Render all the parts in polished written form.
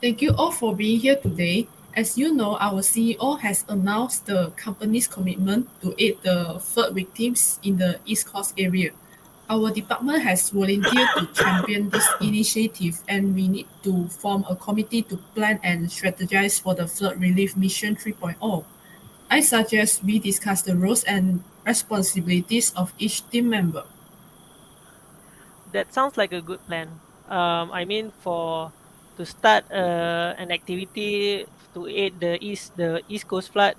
Thank you all for being here today. As you know, our CEO has announced the company's commitment to aid the flood victims in the East Coast area. Our department has volunteered to champion this initiative, and we need to form a committee to plan and strategize for the Flood Relief Mission 3.0. I suggest we discuss the roles and responsibilities of each team member. That sounds like a good plan. I mean, for to start an activity to aid the East Coast flood,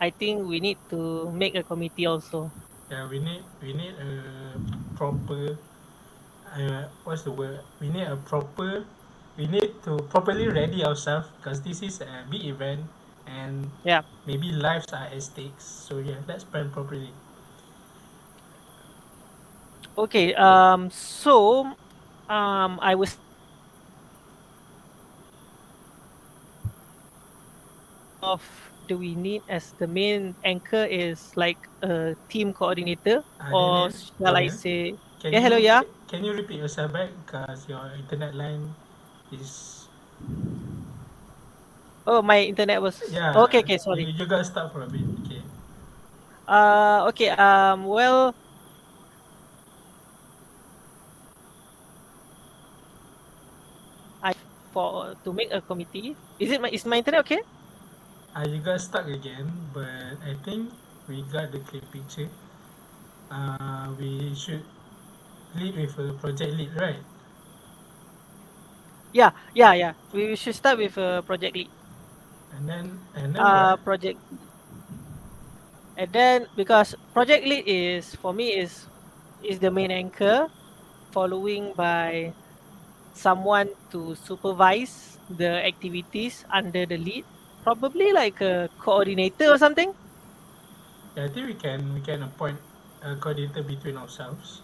I think we need to make a committee also. Yeah, we need a proper what's the word? We need to properly ready ourselves because this is a big event and Yeah. maybe lives are at stakes. So yeah, let's plan properly. Okay. I was of do we need as the main anchor is like a team coordinator, or Daniel, shall I Daniel, say? Yeah. Hello. Yeah. can you repeat yourself back because your internet line is Oh, my internet was okay. yeah Okay. Sorry. you got stuck for a bit. Okay. Okay. Well, I for to make a committee. Is my internet okay? You got stuck again, but I think we got the clear picture. We should lead with a project lead, right? Yeah. Yeah. Yeah. We should start with project lead. And then what? Project, and then because project lead is for me is the main anchor, following by someone to supervise the activities under the lead, probably like a coordinator or something. Yeah, I think we can appoint a coordinator between ourselves.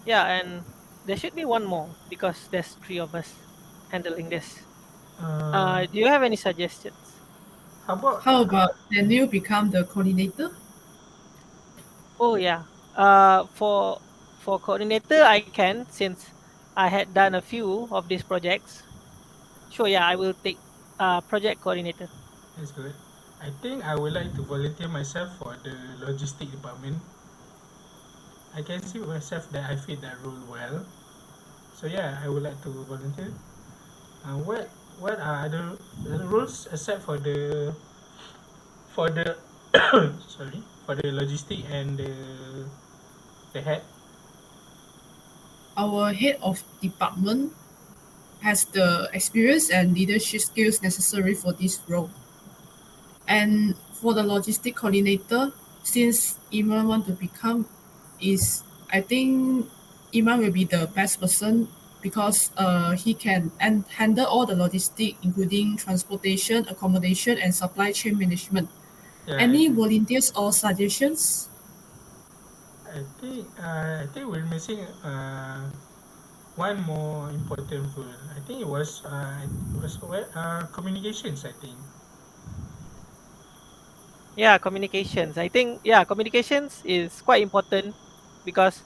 Yeah, and there should be one more because there's three of us handling this. Uh, Do you have any suggestions? how about How about Daniel become the coordinator? Oh yeah. For coordinator, I can, since I had done a few of these projects. Sure, yeah, I will take project coordinator. that's good. I think I would like to volunteer myself for the logistic department. I can see myself that I fit that role well. So yeah, I would like to volunteer. What are the rules except for the sorry for the logistic and the head? Our head of department has the experience and leadership skills necessary for this role. And for the logistic coordinator, since Iman want to become is I think Iman will be the best person because he can handle all the logistic including transportation, accommodation and supply chain management. Yeah, I Any agree. volunteers or suggestions? I think we're missing one more important rule. I think it was what communications. I think. Yeah, communications. I think yeah, communications is quite important because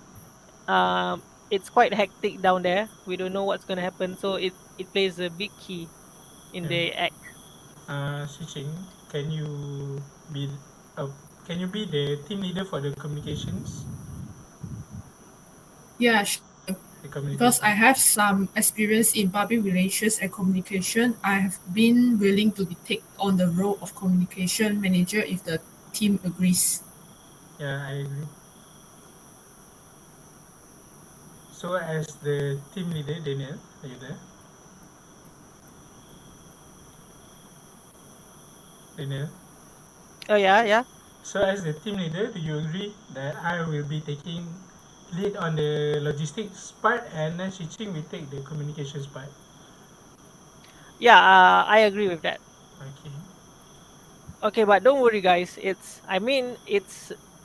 it's quite hectic down there. We don't know what's gonna happen, so it plays a big key in Yeah. the act. Switching. Can you be uh, can you be the team leader for the communications? Yeah, The because I communication. have some experience in public relations and communication, I have been willing to take on the role of communication manager if the team agrees. Yeah, I agree. So as the team leader, Daniel, are you there? Daniel. Oh yeah, yeah. So as the team leader, do you agree that I will be taking lead on the logistics part and then Shiching will take the communications part? Yeah, I agree with that. Okay. Okay, but don't worry guys. It's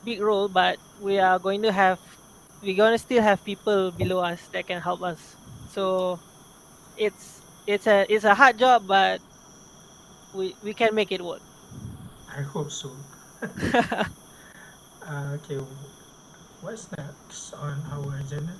big role, but we're gonna still have people below us that can help us. So it's a hard job, but we can make it work. I hope so. Okay. What's next on our agenda?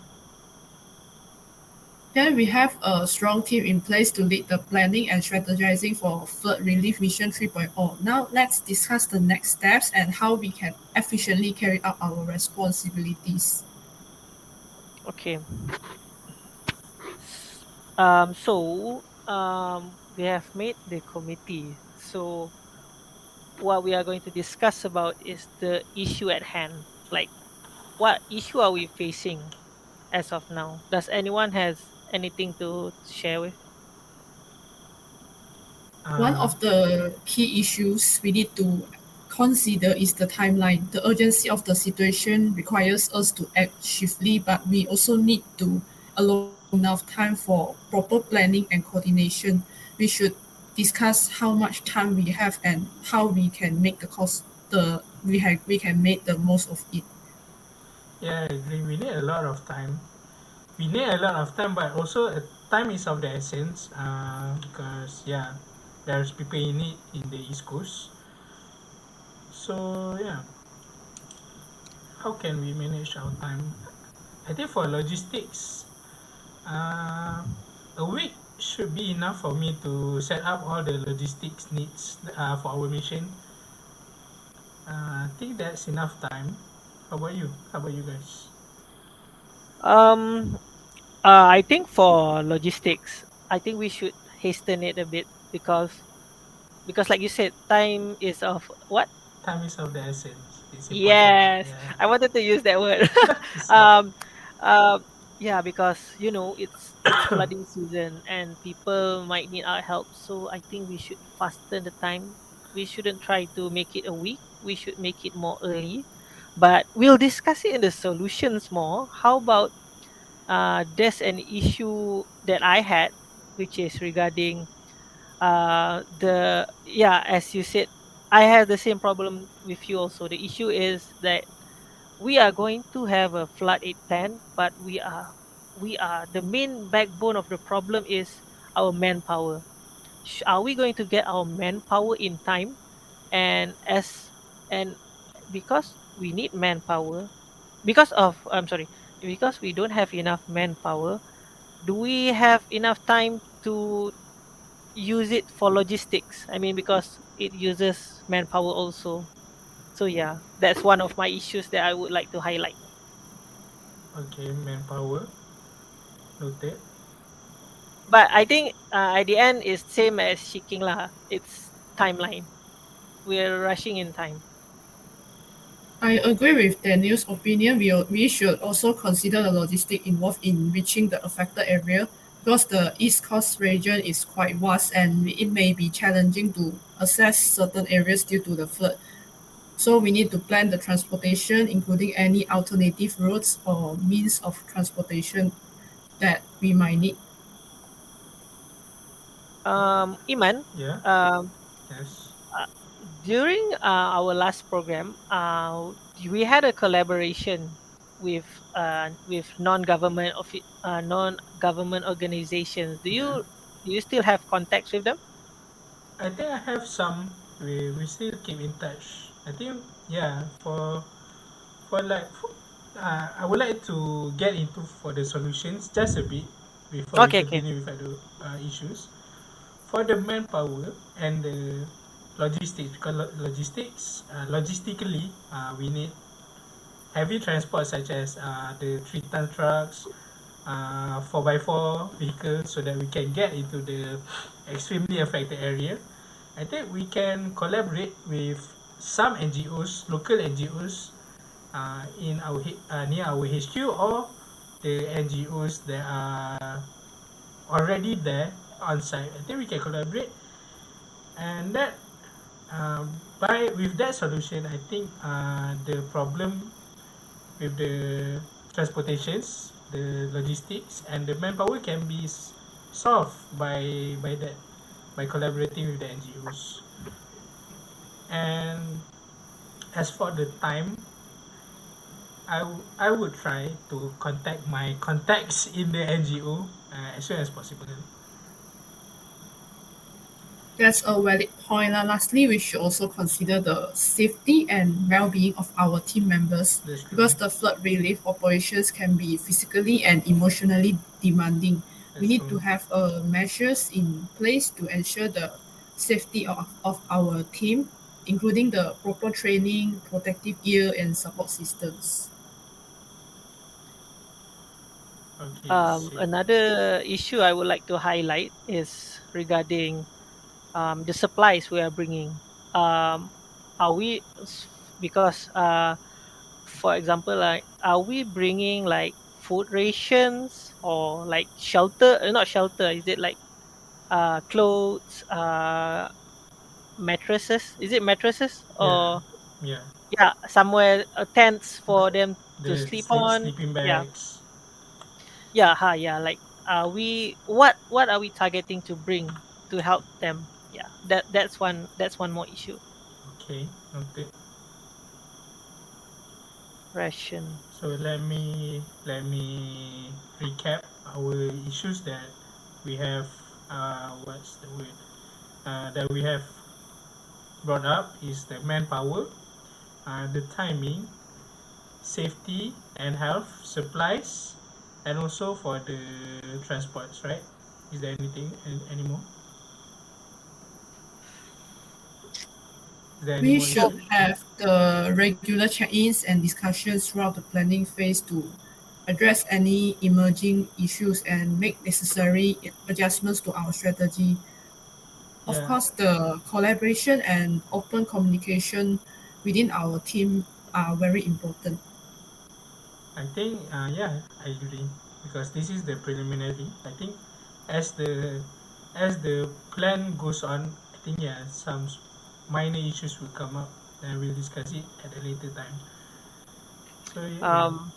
Then we have a strong team in place to lead the planning and strategizing for Flood Relief Mission 3.0. Now let's discuss the next steps and how we can efficiently carry out our responsibilities. Okay. We have made the committee. So what we are going to discuss about is the issue at hand. Like, what issue are we facing as of now? Does anyone has anything to share with? One Uh, of the key issues we need to consider is the timeline. The urgency of the situation requires us to act swiftly, but we also need to allot enough time for proper planning and coordination. We should discuss how much time we have and how we can make we can make the most of it. yeah, I agree. We need a lot of time. We need a lot of time, but also time is of the essence. Because yeah, there's people in it in the East Coast. So yeah, how can we manage our time? I think for logistics, uh, a week should be enough for me to set up all the logistics needs for our mission. I think that's enough time. How about you? How about you guys? Um, I think for logistics, I think we should hasten it a bit because like you said, time is of what? Time is of the essence. It's important. Yes, Yeah, I wanted to use that word. it's not. um, yeah, because it's flooding season and people might need our help. So I think we should fasten the time. We shouldn't try to make it a week. We should make it more early. But we'll discuss it in the solutions more. How about there's an issue that I had, which is regarding the yeah, as you said, I have the same problem with you also. The issue is that we are going to have a flood aid plan, but we are the main backbone of the problem is our manpower. Are we going to get our manpower in time? And as and because we need manpower, because of I'm sorry, because we don't have enough manpower, do we have enough time to use it for logistics? I mean, because it uses manpower also. So yeah, that's one of my issues that I would like to highlight. Okay, manpower. Noted. But I think at the end is same as Shiking lah. It's timeline. We're rushing in time. I agree with Daniel's opinion. We should also consider the logistic involved in reaching the affected area because the East Coast region is quite vast and it may be challenging to access certain areas due to the flood. So we need to plan the transportation, including any alternative routes or means of transportation that we might need. Iman, Yeah. um, Yes. uh, during our last program, we had a collaboration with non-government organizations. Do Yeah. you still have contacts with them? I think I have some. We still keep in touch. I think yeah for like for, I would like to get into for the solutions just a bit before we Okay, okay. continue with other issues. For the manpower and the logistics, because logistically we need heavy transport such as the 3-ton trucks, 4x4 vehicles so that we can get into the extremely affected area. I think we can collaborate with some NGOs, local NGOs in our near our HQ, or the NGOs that are already there on site. I think we can collaborate, and that by with that solution, I think the problem with the transportations, the logistics, and the manpower can be solved by that by collaborating with the NGOs. And as for the time, I would try to contact my contacts in the NGO as soon as possible. That's a valid point. Lastly, we should also consider the safety and well-being of our team members That's true. because the flood relief operations can be physically and emotionally demanding. We That's need to all. have measures in place to ensure the safety of our team, including the proper training, protective gear, and support systems. Okay, sweet. Another issue I would like to highlight is regarding the supplies we are bringing. Um, are we because for example, like are we bringing like food rations or like shelter? Not shelter. Is it like clothes, mattresses? Is it mattresses Yeah, or yeah. yeah, somewhere tents The, for them to the sleep on? sleeping Yeah, bags. yeah, yeah. Like, are we what are we targeting to bring to help them? Yeah, that's one more issue. Okay, noted. Ration. So let me recap our issues that we have. What's the word? That we have brought up is the manpower, the timing, safety and health, supplies, and also for the transports. Right? Is there anything any more? Is there any We more should For issue? have the regular check-ins and discussions throughout the planning phase to address any emerging issues and make necessary adjustments to our strategy. Of Yeah, course, the collaboration and open communication within our team are very important. I think yeah, I agree because this is the preliminary. I think as the plan goes on, I think yeah, some minor issues will come up, and we'll discuss it at a later time. So yeah, um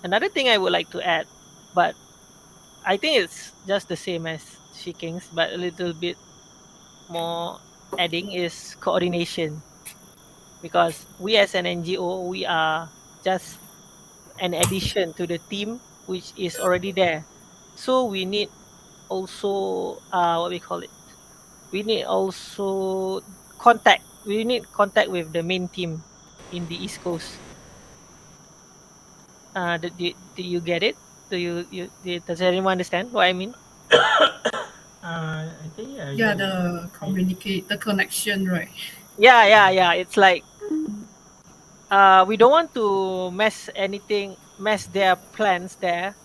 another thing I would like to add, but I think it's just the same as Shiking's, but a little bit more adding is coordination, because we as an NGO, we are just an addition to the team which is already there. So we need also what we call it. We need also contact. We need contact with the main team in the East Coast. Do you get it? Does anyone understand what I mean? I think yeah, I Yeah, get it. the We, communicate, the connection, right? Yeah, yeah, yeah. It's like we don't want to mess their plans there,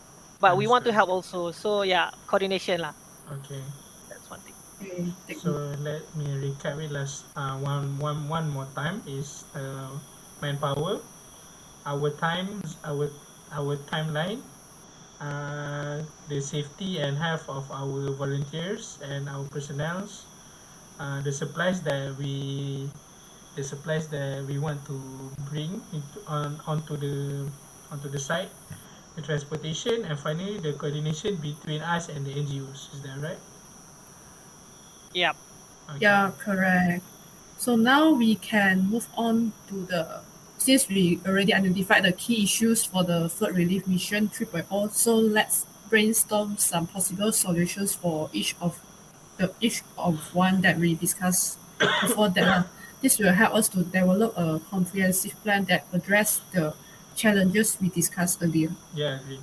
but we want to understood. help also. So yeah, coordination lah. Okay. That's one thing. Okay, take So note. let me recap it last one more time is manpower, our times, our timeline, the safety and health of our volunteers and our personnels, the supplies that we want to bring onto the site, the transportation, and finally the coordination between us and the NGOs. Is that right? Yeah. Okay. Yeah, correct. So now we can move on to the since we already identified the key issues for the flood relief mission 3.0, so let's brainstorm some possible solutions for each of one that we discussed before that. This will help us to develop a comprehensive plan that address the challenges we discussed earlier. Yeah, agree.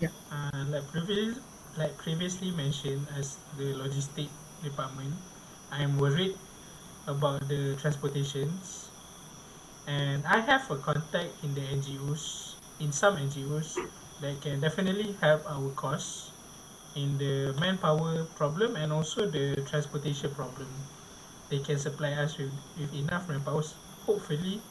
Yeah. Like previously mentioned, as the logistic department, I am worried about the transportations, and I have a contact in the NGOs, in some NGOs, that can definitely help our cause in the manpower problem and also the transportation problem. They can supply us with enough manpower, hopefully,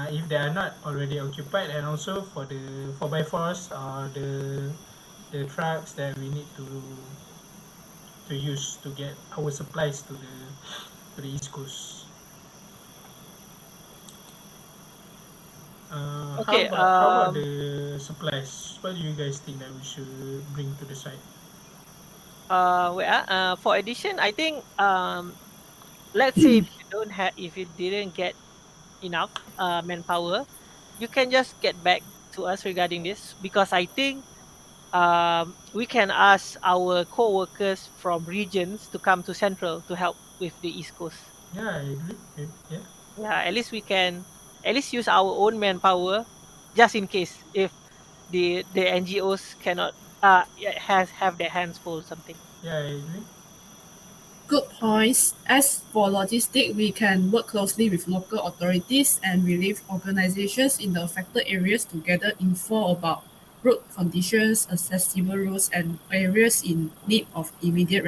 if they are not already occupied, and also for the 4x4s or the trucks that we need to use to get our supplies to the East Coast. Okay. How about the supplies? What do you guys think that we should bring to the site? For addition, I think let's say if you didn't get enough manpower, you can just get back to us regarding this, because I think we can ask our co-workers from regions to come to Central to help with the East Coast. Yeah, I agree. Yeah, Yeah, at least we can at least use our own manpower, just in case if the NGOs cannot. yeah, has have their hands full something. Yeah, I agree. Good points. As for logistics, we can work closely with local authorities and relief organizations in the affected areas to gather info about road conditions, accessible roads, and areas in need of immediate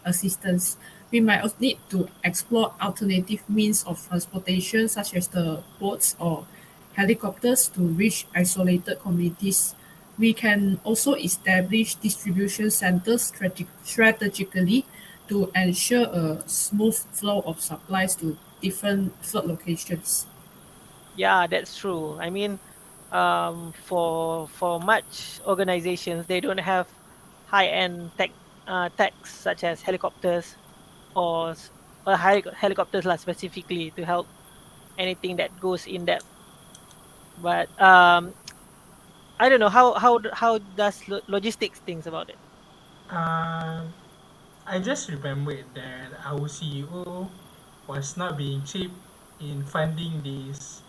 assistance. We might also need to explore alternative means of transportation, such as the boats or helicopters, to reach isolated communities. We can also establish distribution centers strategically to ensure a smooth flow of supplies to different flood locations. Yeah, that's true. I mean, for much organizations, they don't have high end techs such as helicopters or helicopters lah specifically to help anything that goes in depth. But I don't know how does logistics thinks about it. Um, I just remembered that our CEO was not being cheap in funding this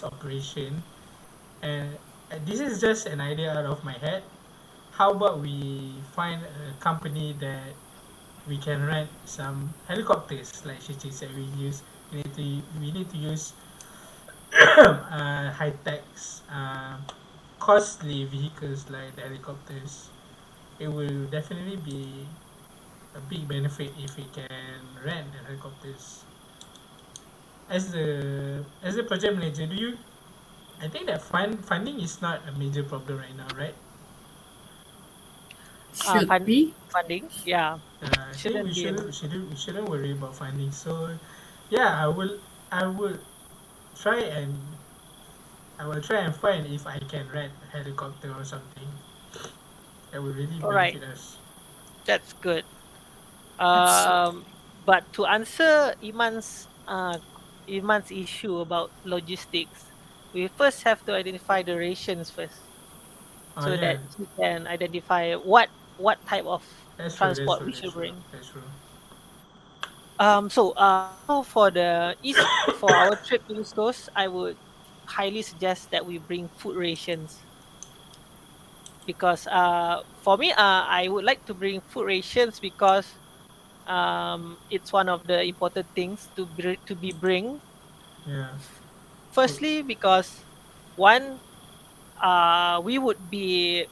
operation, and this is just an idea out of my head. How about we find a company that we can rent some helicopters, like she said, we need to use high tech, costly vehicles like the helicopters. It will definitely be a big benefit if we can rent the helicopters. As the project manager, do you? I think that funding is not a major problem right now, right? Should Fund be. funding, yeah, I think shouldn't be an issue. we shouldn't worry about funding. So, yeah, I will try and I will try and find if I can rent a helicopter or something that will really All right, benefit us. that's good. Absolutely. Um, but to answer Iman's issue about logistics, we first have to identify the rations first, Oh so yeah, that he can identify what type of that's true. That's transport true. we That's should true. bring. That's true. Now for the east for our trip to East Coast, I would highly suggest that we bring food rations because for me I would like to bring food rations because it's one of the important things to be bring. Yeah. Food. Firstly, because one, we would be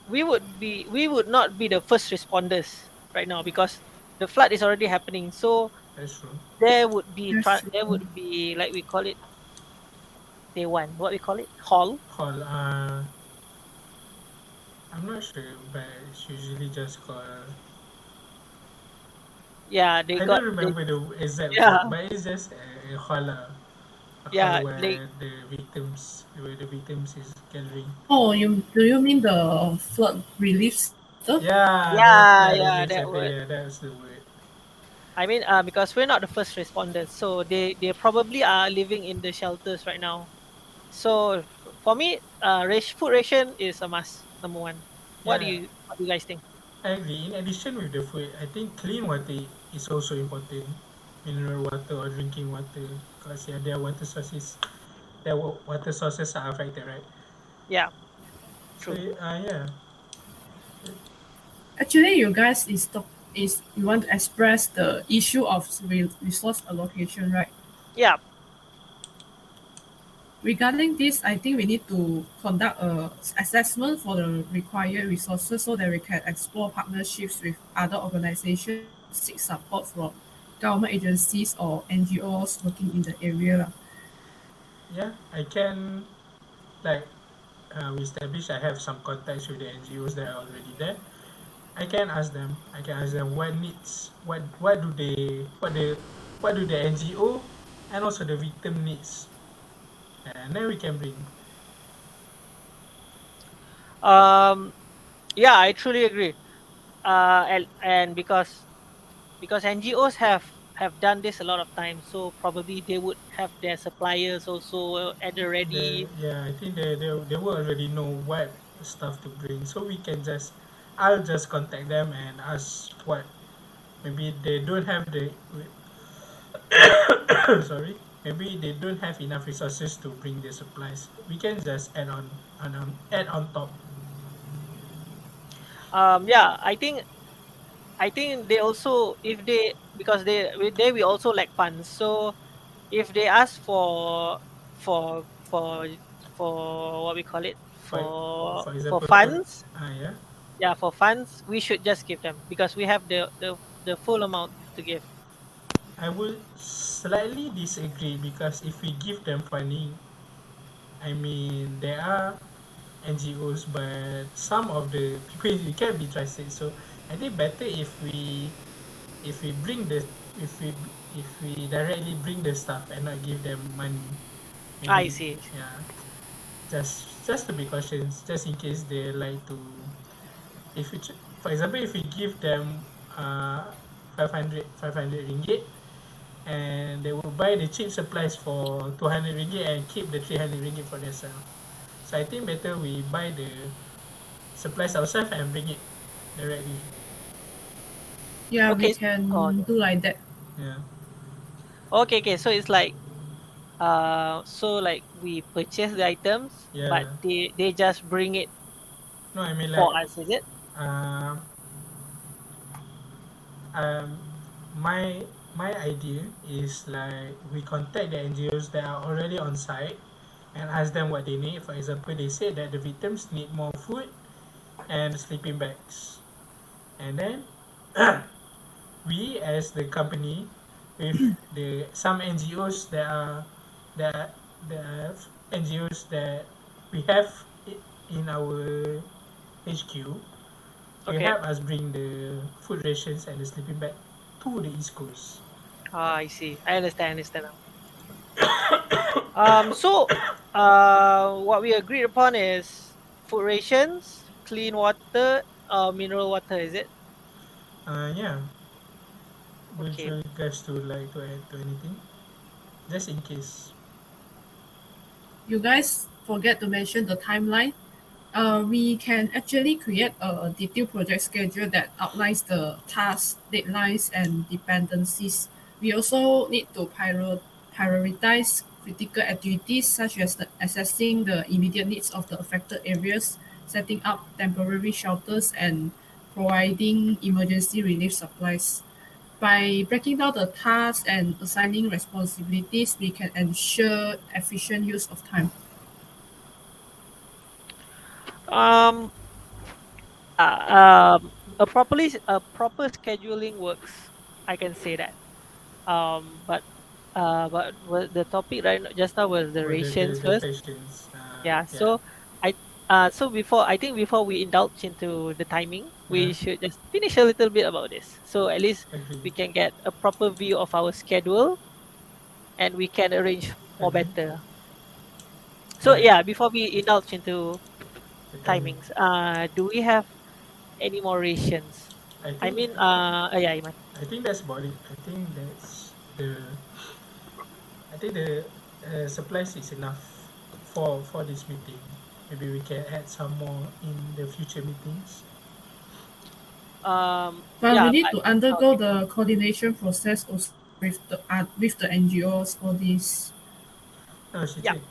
we would not be the first responders right now because the flood is already happening. So That's true. That's true. there would be, like we call it, day one, what we call it, hall. Call. I'm not sure, but it's usually just called. Yeah, I don't remember the exact word, yeah, but it's just a hall, a hall yeah, where the victims is gathering. Oh, do you mean the flood relief center? yeah, Relief that center. word. Yeah, that's the word. I mean, because we're not the first responders, so they probably are living in the shelters right now. So for me, food ration is a must. Number one. Yeah, What do you guys think? I agree. In addition with the food, I think clean water is also important. Mineral water or drinking water, because yeah, water sources are affected, right? Yeah, So true. yeah, Actually, you guys is you want to express the issue of resource allocation, right? Yeah. Regarding this, I think we need to conduct a assessment for the required resources so that we can explore partnerships with other organizations or seek support from government agencies or NGOs working in the area. yeah, I can like we established. I have some contacts with the NGOs that are already there. I can ask them. I can ask them what do the NGO and also the victim needs, and then we can bring. Um. Yeah, I truly agree. And because NGOs have done this a lot of times, so probably they would have their suppliers also at the ready. I think they will already know what stuff to bring, so I'll just contact them and ask what maybe they don't have the sorry, maybe they don't have enough resources to bring the supplies. We can just add on top. Yeah, I think they also, if they, because they we also lack funds. So if they ask for for for what we call it, For for example, funds, yeah, yeah, for funds, we should just give them because we have the full amount to give. I will slightly disagree because if we give them funding, I mean there are NGOs, but some of the people you can be trusted. So I think better if we bring the if we if we directly bring the staff and not give them money. I Maybe see. yeah, just to be cautious, just in case they like to. If you, for example, if we give them uh 500 ringgit, and they will buy the cheap supplies for 200 ringgit and keep the 300 ringgit for themselves. So I think better we buy the supplies ourselves and bring it directly. Yeah, we Okay. Oh, can okay. do like that. Yeah, Okay, okay. So it's like, so like we purchase the items, but yeah. they just bring it No, I mean like for us, is it? um, um, my my idea is like we contact the NGOs that are already on site and ask them what they need. For example, they say that the victims need more food and sleeping bags, and then we as the company with the some NGOs that are the the NGOs that we have in our HQ will Okay. help us bring the food rations and the sleeping bag to the East Coast. Ah, I see. I understand. I understand now. So, what we agreed upon is food rations, clean water, mineral water. Is it? Yeah, would Okay. you guys to like to add to anything? Just in case. You guys forget to mention the timeline. We can actually create a detailed project schedule that outlines the tasks, deadlines, and dependencies. We also need to prioritize critical activities such as assessing the immediate needs of the affected areas, setting up temporary shelters, and providing emergency relief supplies. By breaking down the tasks and assigning responsibilities, we can ensure efficient use of time. Um. A proper scheduling works. I can say that. But the topic right just now was the Well, rations the first. patients, Yeah. yeah, So I so before I think before we indulge into the timing, yeah, we should just finish a little bit about this. So at least agree, we can get a proper view of our schedule and we can arrange more agree. better. So Alright, yeah, before we indulge into the timing. timings, do we have any more rations? I I think mean, yeah, Iman. I think that's about it. I think that's the I think the supplies is enough for this meeting. Maybe we can add some more in the future meetings. But we Yeah, need but to undergo okay. the coordination process also with the NGOs, all this. No, she Yeah. said,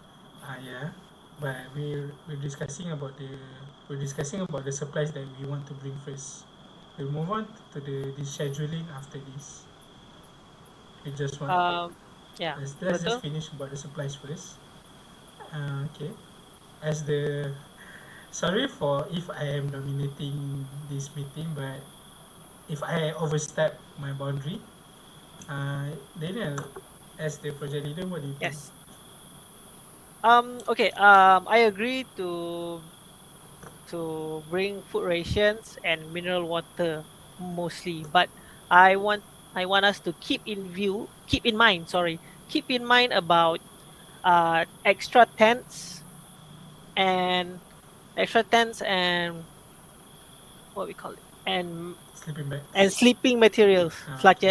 yeah, but we're discussing about the supplies that we want to bring first. We'll move on to the scheduling after this. We just want Um, yeah. let's just Betul. finish about the supplies first. Okay. As the sorry for if I am dominating this meeting, but if I overstep my boundary, Daniel, as the project leader, what do you think? Yes. Okay. I agree to bring food rations and mineral water mostly, but I want I want us to keep in mind. Sorry, keep in mind about extra tents and extra tents and what we call it Sleeping and bags. sleeping materials Okay, such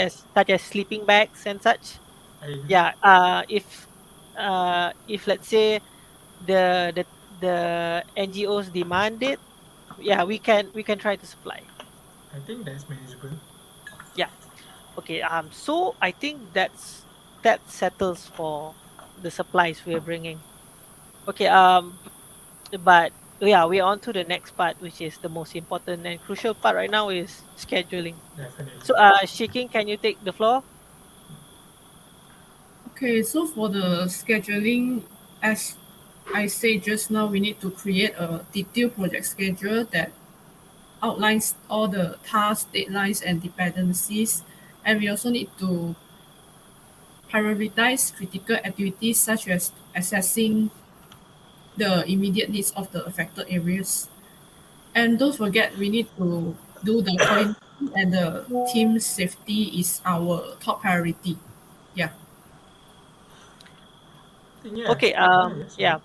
as sleeping bags and such. I agree. Yeah. If let's say the NGOs demand it, yeah, we can try to supply. I think that's manageable. Yeah. Okay. So I think that settles for the supplies we're bringing. Okay. But yeah, we're on to the next part, which is the most important and crucial part right now is scheduling. Definitely. So, Shikin, can you take the floor? Okay, so for the scheduling, as I said just now, we need to create a detailed project schedule that outlines all the tasks, deadlines, and dependencies. And we also need to prioritize critical activities such as assessing the immediate needs of the affected areas. And don't forget, we need to do the coordination and the team safety is our top priority. Yeah. I think yes. Okay. Yeah, sorry. Yeah.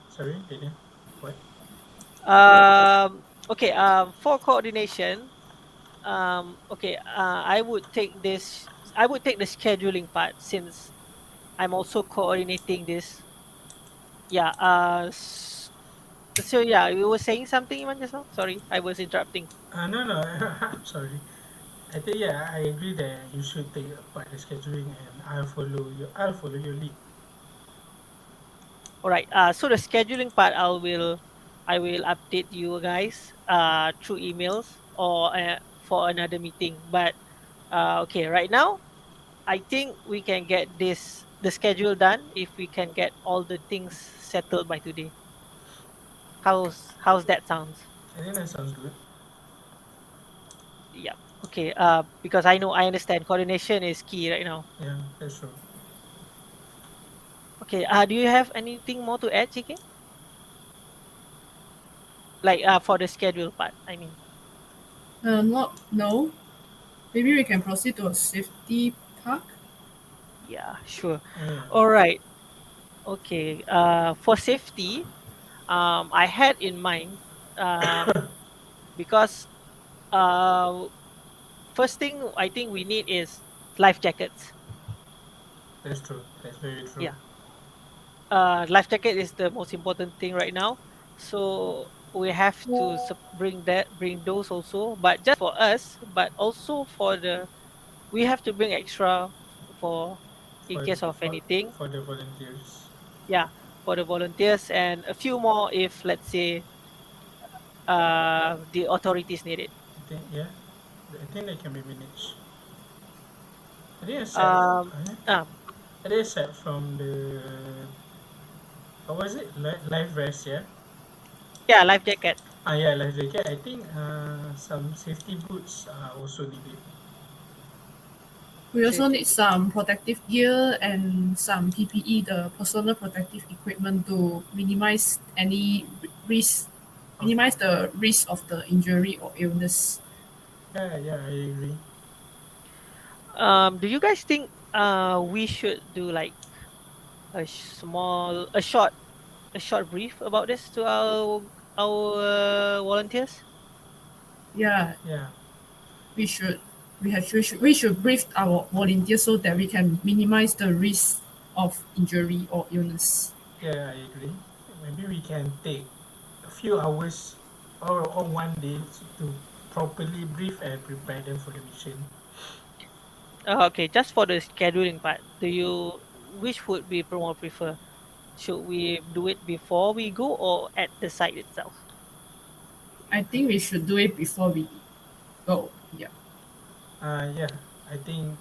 Sorry, Daniel. What? Okay. For coordination, okay. I would take this. I would take the scheduling part since I'm also coordinating this. Yeah. So yeah, you were saying something, Iman, just now. Sorry, I was interrupting. No, no, I'm sorry. I think yeah, I agree that you should take part in scheduling, and I'll follow your lead. All right. So the scheduling part, I will update you guys through emails or for another meeting. But okay, right now I think we can get the schedule done if we can get all the things settled by today. How's that sounds? I think that sounds good. Yeah. Okay. Because I understand coordination is key right now. Yeah, that's true. Okay. Do you have anything more to add, Chike? Like for the schedule part, I mean. Not no. Maybe we can proceed to a safety part. Yeah, sure. Yeah. All right. Okay. For safety, I had in mind, because uh, first thing I think we need is life jackets. That's true. That's very true. Yeah. Life jacket is the most important thing right now. So we have to bring those also, but just for us, but also for the we have to bring extra for in For case of for anything. for the volunteers. Yeah, for the volunteers and a few more if let's say the authorities need it. I think yeah. I think they can be managed. I think aside, Um, yeah. um, I think aside from the what was it? Life vest, yeah. yeah, life jacket. Yeah, life jacket. I think some safety boots are also needed. We also Safety. need some protective gear and some PPE, the personal protective equipment to minimize any risk, Of minimize the risk of the injury or illness. yeah, yeah, I agree. Do you guys think we should do like a short brief about this to our volunteers? Yeah, Yeah, we should we should brief our volunteers so that we can minimize the risk of injury or illness. yeah, I agree. Maybe we can take a few hours or one day to properly brief and prepare them for the mission. Okay, just for the scheduling part, do you which would be more prefer? Should we do it before we go or at the site itself? I think we should do it before we go. Yeah. Yeah, I think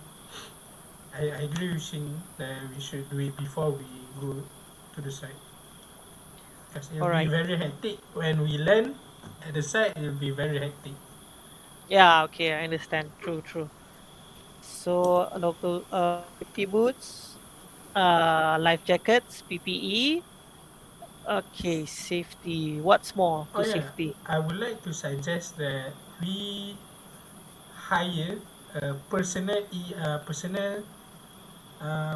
I agree with Shing that we should do it before we go to the site. Because it will All be right. very hectic when we land at the site. It will be very hectic. Yeah. Okay. I understand. True. True. So local safety boots, life jackets, PPE. Okay, safety. What's more Oh to yeah, safety? I would like to suggest that we hire a personnel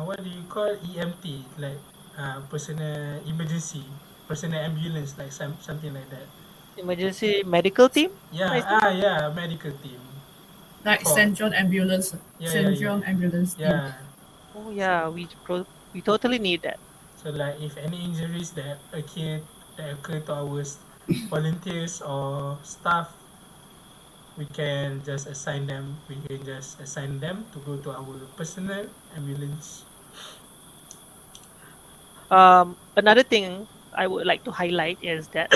what do you call EMT, like personal emergency, personal ambulance, like something like that. Emergency medical team, I Yeah, think. yeah, medical team Like for St. John ambulance, yeah, yeah, St. yeah, John ambulance team. yeah. Oh yeah, we totally need that. So like if any injuries that occur to our volunteers or staff, we can just assign them. We can just assign them to go to our personal ambulance. Another thing I would like to highlight is that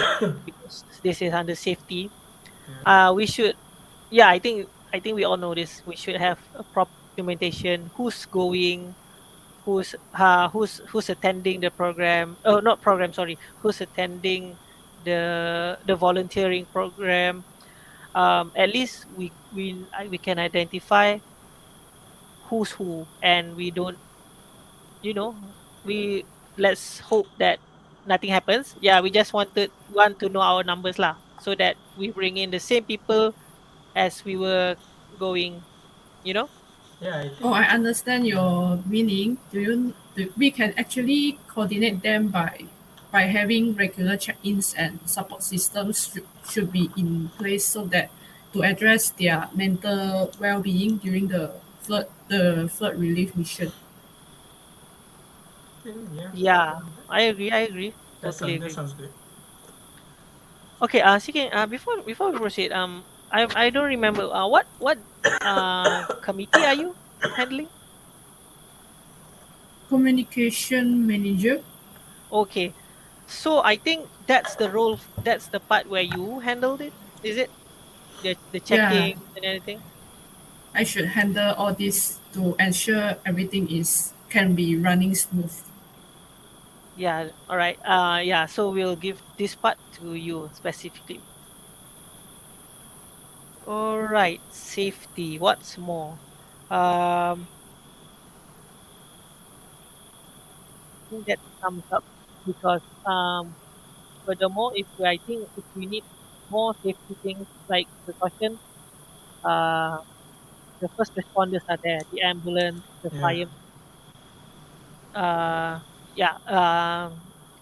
because this is under safety, Yeah. we should, yeah, I think we all know this. We should have a proper documentation. Who's going? Who's attending the program? Oh, not program. Sorry, who's attending the volunteering program? At least we can identify who's who, and we don't, you know, we let's hope that nothing happens. Yeah, we just want to know our numbers lah, so that we bring in the same people as we were going. You know. Yeah, I Oh, think. I understand Yeah. your meaning. We can actually coordinate them by having regular check-ins and support systems should be in place so that to address their mental well-being during the flood relief mission. I think yeah. Yeah, I agree. I agree. Totally That agree. sounds good. Okay, Siking, before we proceed, I don't remember. What committee are you handling? Communication manager. Okay, so I think that's the role. That's the part where you handled it. Is it the Yeah, checking and everything? I should handle all this to ensure everything is can be running smooth. Yeah. All right. Yeah. So we'll give this part to you specifically. All right. Safety. What's more? Um, I think that sums up because furthermore, I think if we need more safety things like precaution, uh, the first responders are there, the ambulance, the Yeah, fire. Yeah.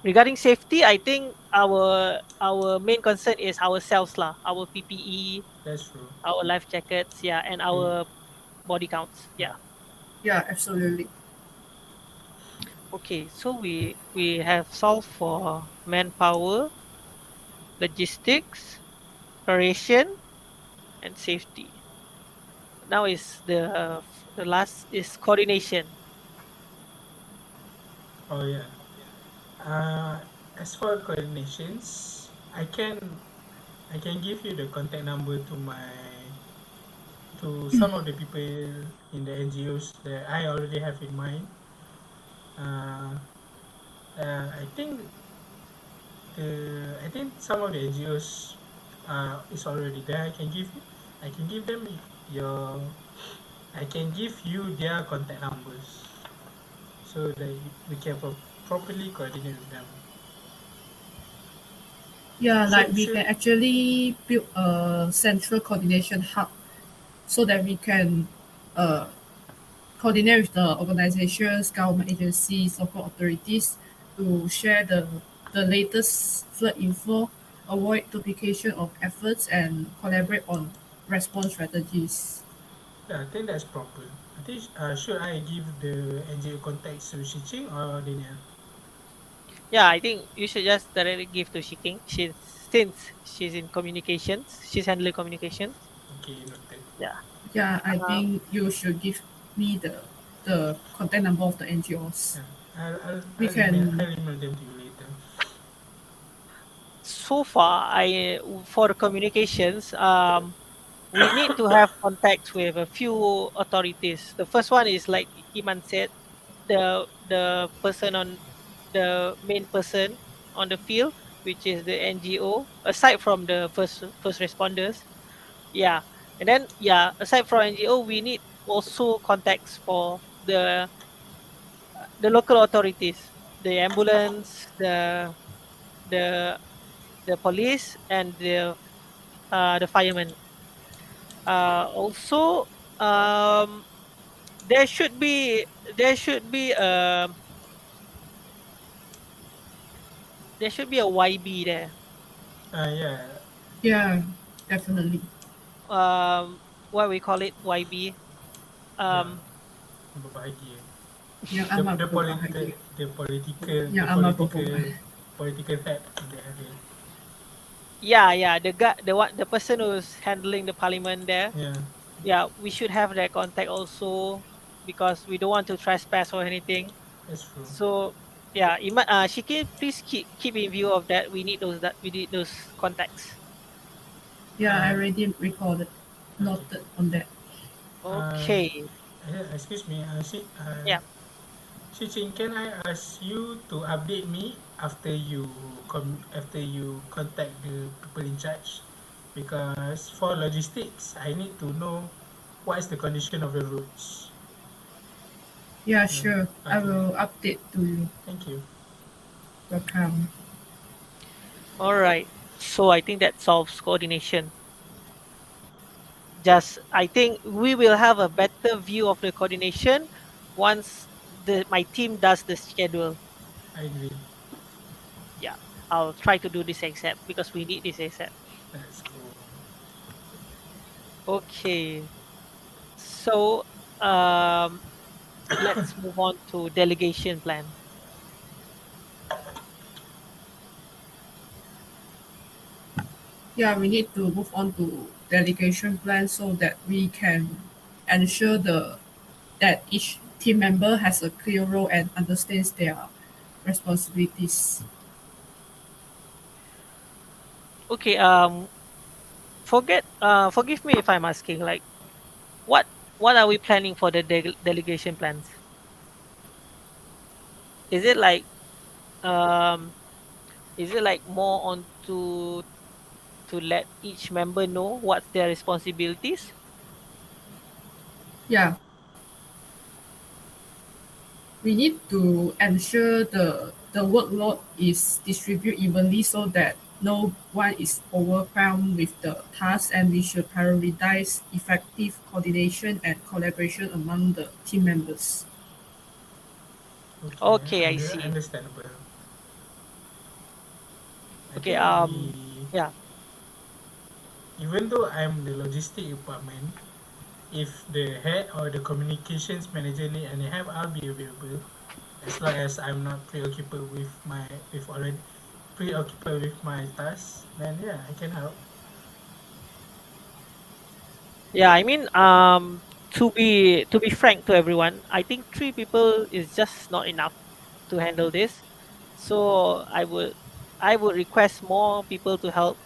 Regarding safety, I think our main concern is ourselves lah, our PPE, that's true. our life jackets, yeah, and We, our body counts, yeah, yeah. Yeah, absolutely. Okay, so we have solved for manpower, logistics, operation, and safety. Now is the last is coordination. oh yeah. Uh, as for coordinations, I can give you the contact number to some of the people in the NGOs that I already have in mind. Uh, I think I think some of the NGOs is already there. I can give them your I can give you their contact numbers so that we can properly coordinate with them. Yeah, like we Should can actually build a central coordination hub so that we can uh, coordinate with the organizations, government agencies, local authorities to share the latest flood info, avoid duplication of efforts, and collaborate on response strategies. Yeah, I think that's proper. I think should I give the NGO contacts to Shiching or Daniel? Yeah, I think you should just directly give to Shiking. Since she's in communications, she's handling communications. Okay, noted. Yeah. Yeah, I Uh, think you should give me the contact number of the NGOs. Yeah, We can, I'll email them to you later. so far, I for the communications, we need to have contacts with a few authorities. The first one is like Iman said, the person on the main person on the field, which is the NGO. Aside from the first responders, yeah, and then yeah, aside from NGO, we need also contacts for the local authorities, the ambulance, the the police, and the firemen. Also, um, there should be there should be there should be a YB there. Yeah, yeah, definitely. What we call it, YB. yeah, Um, berbahagia. Yang amat berbahagia. Yang The amat berbahagia. political head in the area. yeah, yeah, the guy, the person who's handling the parliament there. Yeah, Yeah, we should have their contact also because we don't want to trespass or anything. that's true. So Yeah, Shikin, please keep in view of that. We need those contacts. Yeah, I Uh, already recorded, okay. noted on that. Uh, Okay. excuse me. Yeah. Xi Jing, can I ask you to update me after after you contact the people in charge? Because for logistics, I need to know what is the condition of the roads. Yeah, Yeah. sure. I Okay. will update to you. Thank you. Welcome. All right. So I think that solves coordination. Just I think we will have a better view of the coordination once the my team does the schedule. I agree. Yeah. I'll try to do this ASAP because we need this ASAP. That's cool. Okay. So um let's move on to delegation plan. Yeah, we need to move on to delegation plan so that we can ensure that each team member has a clear role and understands their responsibilities. Okay, forgive me if I'm asking like what what are we planning for the delegation plans? Is it like um is it like more on to let each member know what's their responsibilities? Yeah, we need to ensure the workload is distributed evenly so that no one is overwhelmed with the task, and we should prioritize effective coordination and collaboration among the team members. Okay, Okay, I see. understandable. I Okay, think yeah. even though I'm the logistic department, if the head or the communications manager need any help, I'll be available. As long as I'm not preoccupied with my task, then yeah, I can help. Yeah, I mean to be frank to everyone, I think three people is just not enough to handle this. So I would request more people to help,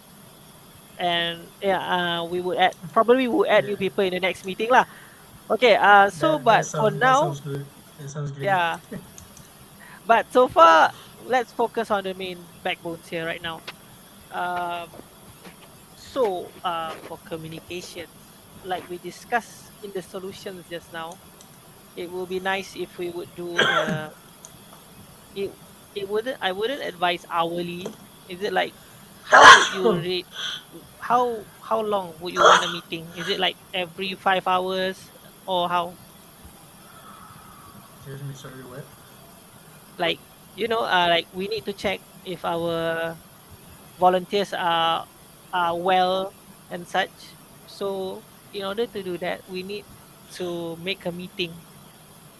and yeah, we will add new Yeah, people in the next meeting lah. Okay, so but for that now, sounds good. That sounds great. yeah, but so far let's focus on the main backbones here right now. Um, for communications, like we discussed in the solutions just now, it will be nice if we would do it. It wouldn't. I wouldn't advise hourly. Is it like how would you rate? How long would you want a meeting? Is it like every 5 hours or how? Excuse me, sorry, what? Like like we need to check if our volunteers are well and such. So in order to do that, we need to make a meeting.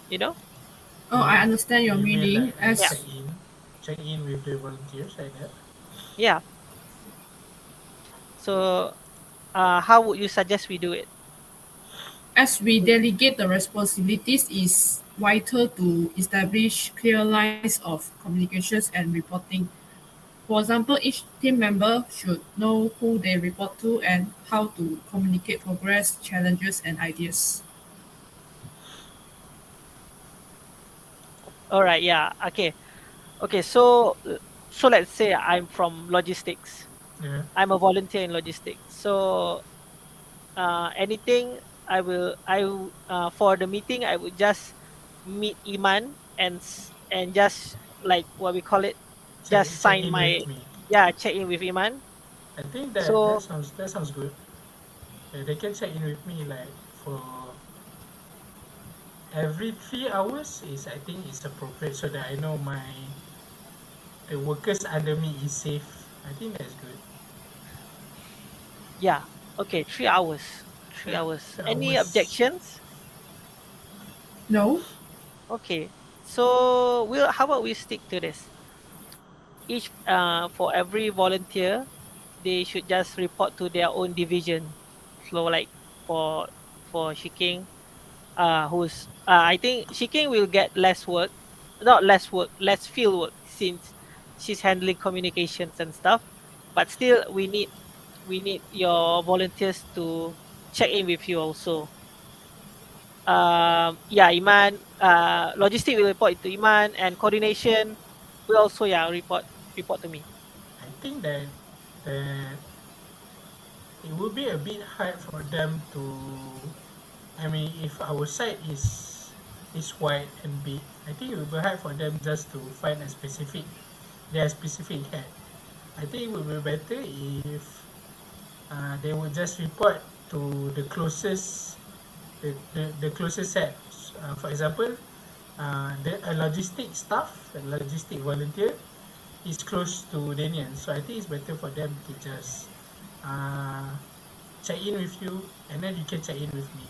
You know? Oh, I understand your You mean meaning. like Yeah, check in with the volunteers like that? yeah. So how would you suggest we do it? As we delegate the responsibilities, is vital to establish clear lines of communications and reporting. For example, each team member should know who they report to and how to communicate progress, challenges, and ideas. All right, yeah, okay. Okay, so let's say I'm from logistics. Yeah. I'm a volunteer in logistics. So anything for the meeting I would just meet Iman and just like what we call it, just Check sign in my with me. yeah, check in with Iman. I think So that sounds good. Yeah, they can check in with me like for every 3 hours is I think is appropriate so that I know the workers under me is safe. I think that's good. yeah, okay, 3 hours. three Yeah, hours. three Any hours. objections? No? Okay, so how about we stick to this? Each for every volunteer, they should just report to their own division. So like for Shiking, I think Shiking will get less work not less work, less field work since she's handling communications and stuff. But still, we need your volunteers to check in with you also. Yeah, Iman. Logistic will report to Iman, and coordination will also report to me. I think that it would be a bit hard for them to. I mean, if our site is wide and big, I think it would be hard for them just to find a specific head. I think it would be better if they would just report to the closest set. For example, a logistic staff, a logistic volunteer is close to Daniel, so I think it's better for them to just uh, check in with you, and then you can check in with me.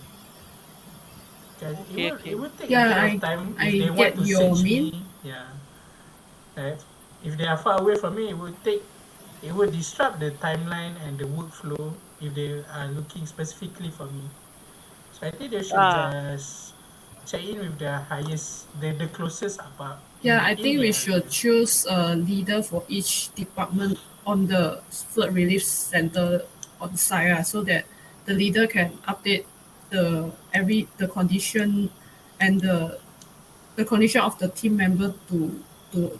Because Okay, it okay. will take a Yeah, bit of I time if I they want get to your search mean. me. Yeah, uh, if they are far away from me, it would disrupt the timeline and the workflow if they are looking specifically for me. So I think they should Ah, just check in with the closest about Yeah, I in think the we area. should choose a leader for each department on the flood relief center on site, so that the leader can update the condition and the condition of the team member to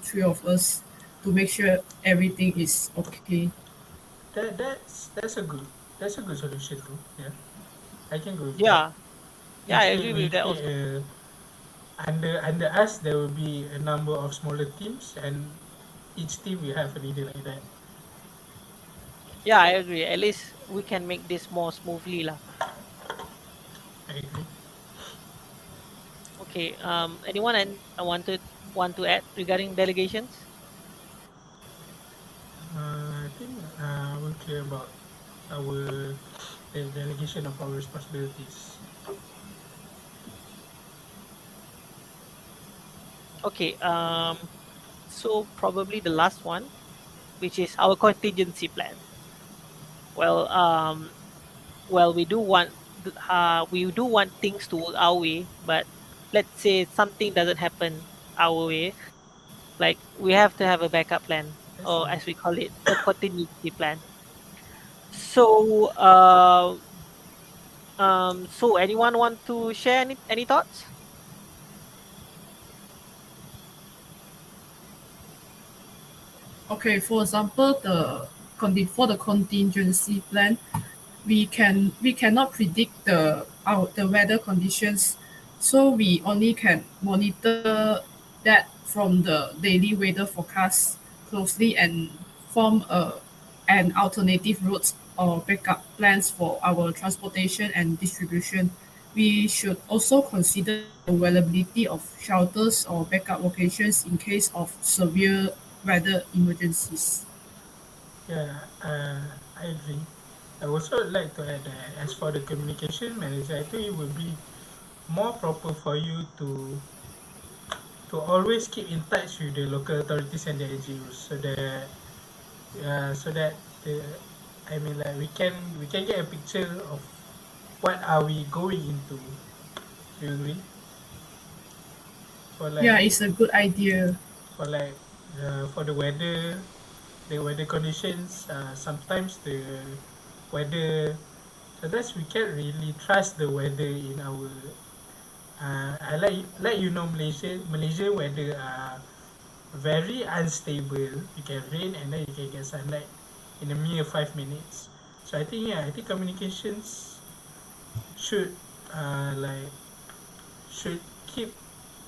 three of us to make sure everything is okay. That's a good solution too. Yeah, I can go with that. yeah, yeah. I Instead, agree we with that create also. a under us there will be a number of smaller teams, and each team will have a leader like that. Yeah, I agree. At least we can make this more smoothly lah. I agree. Okay. Anyone and I want to add regarding delegations? I think we're clear about our the delegation of our responsibilities. Okay. So probably the last one, which is our contingency plan. Well, we do want things to work our way, but let's say something doesn't happen our way, like we have to have a backup plan, That's or true. as we call it, a contingency plan. So, so anyone want to share any thoughts? Okay, for example, for the contingency plan, we cannot predict the weather conditions, so we only can monitor that from the daily weather forecast closely and form an alternative routes or backup plans for our transportation and distribution. We should also consider the availability of shelters or backup locations in case of severe weather emergencies. Yeah, I agree. I also like to add that as for the communication manager, I think it would be more proper for you to always keep in touch with the local authorities and the NGOs so that the I mean like we can get a picture of what are we going into. Do you agree? For Yeah, like it's a good idea. for like for the weather conditions. Sometimes the weather sometimes we can't really trust the weather in our. I like you know Malaysia weather are very unstable. You can rain and then you can get sunlight in a mere 5 minutes. So I think communications should like should keep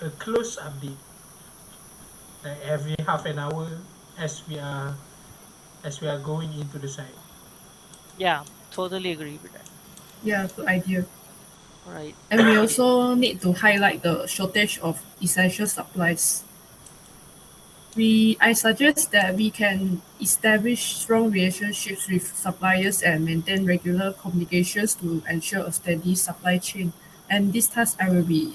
a close update like every half an hour as we are going into the site. Yeah, totally agree with that. Yeah, good idea. All right. And we also need to highlight the shortage of essential supplies. I suggest that we can establish strong relationships with suppliers and maintain regular communications to ensure a steady supply chain. And this task I will be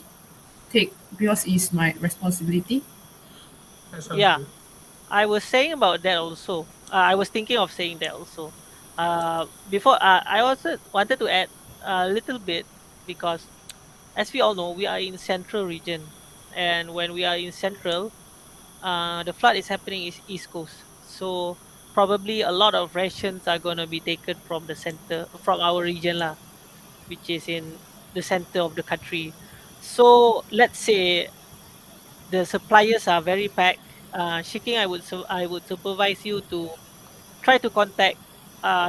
take because it's my responsibility. That sounds Yeah, good. I was saying about that also. I was thinking of saying that also. Before I also wanted to add a little bit because, as we all know, we are in central region. and when we are in central, the flood is happening is east coast. So probably a lot of rations are gonna be taken from the center from our region lah, which is in the center of the country. So let's say the suppliers are very packed. Shiking, I would supervise you to try to contact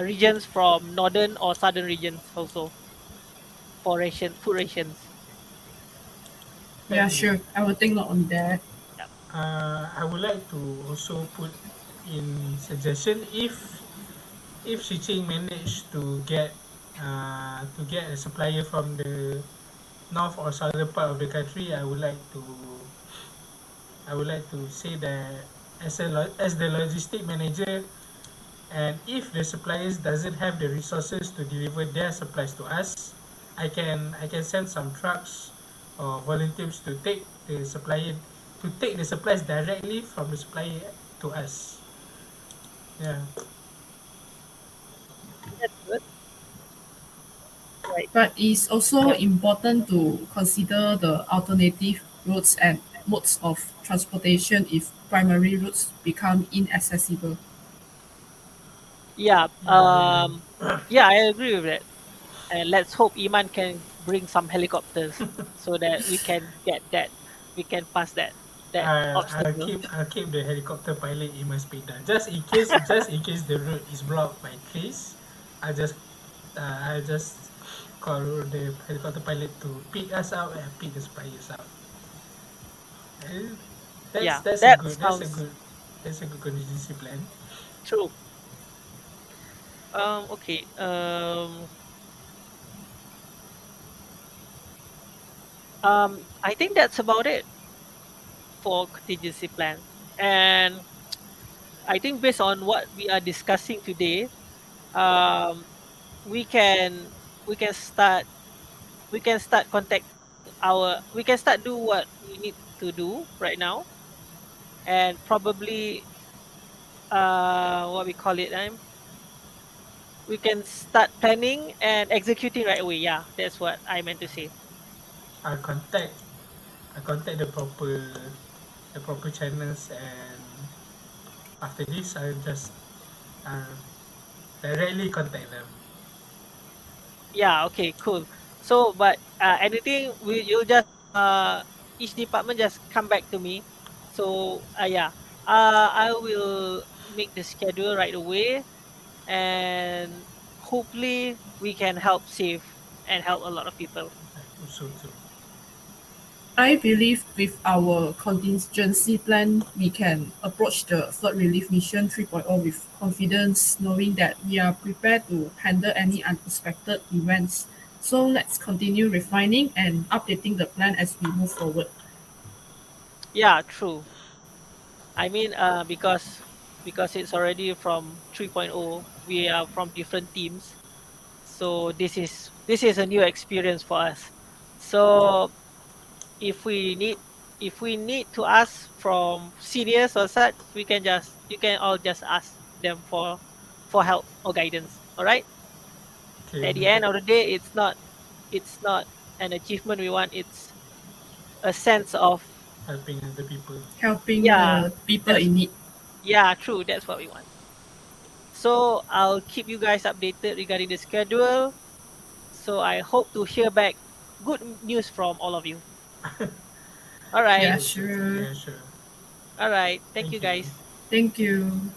regions from northern or southern regions also for food rations. Yeah, That's good. sure. I will take note on that. Yeah. I would like to also put in suggestion if Shiching managed to get a supplier from the north or southern part of the country, I would like to say that as the logistic manager, and if the suppliers doesn't have the resources to deliver their supplies to us, I can send some trucks or volunteers to take the supplies directly from the supplier to us. Yeah, That's good. Right. But it's also Yep. important to consider the alternative routes and modes of transportation if primary routes become inaccessible. Yeah. yeah, Yeah, I agree with that. And let's hope Iman can bring some helicopters so that we can pass that obstacle. I'll keep the helicopter pilot in my speeder just in case the road is blocked by trees. I just I just call the helicopter pilot to pick us out and pick the suppliers out. Eh, Yeah, that's a that good sounds that's a good contingency plan. true. Okay. I think that's about it for contingency plan. And I think based on what we are discussing today, um, we can we can start contacting we can start do what we need to do right now, and probably what we call it, we can start planning and executing right away. Yeah, that's what I meant to say. I'll contact I contact the proper channels, and after this I'll just uh, directly contact them. Yeah, okay, cool. So but anything you'll just each department just come back to me. So yeah, I will make the schedule right away, and hopefully we can help save and help a lot of people. I hope so too. I believe with our contingency plan, we can approach the flood relief mission 3.0 with confidence, knowing that we are prepared to handle any unexpected events. So let's continue refining and updating the plan as we move forward. Yeah, true. I mean, because it's already from 3.0, we are from different teams. So this is a new experience for us. So if we need to ask from seniors or such, you can all just ask them for help or guidance. All right. Okay, At the end of the day, it's not an achievement we want. It's a sense of, helping other people. Helping yeah, the people that's in need. yeah, true. That's what we want. So I'll keep you guys updated regarding the schedule. So I hope to hear back good news from all of you. All I right. Yeah, hope so too. sure. Yeah, sure. All right. Thank you Thank you. guys. Thank you.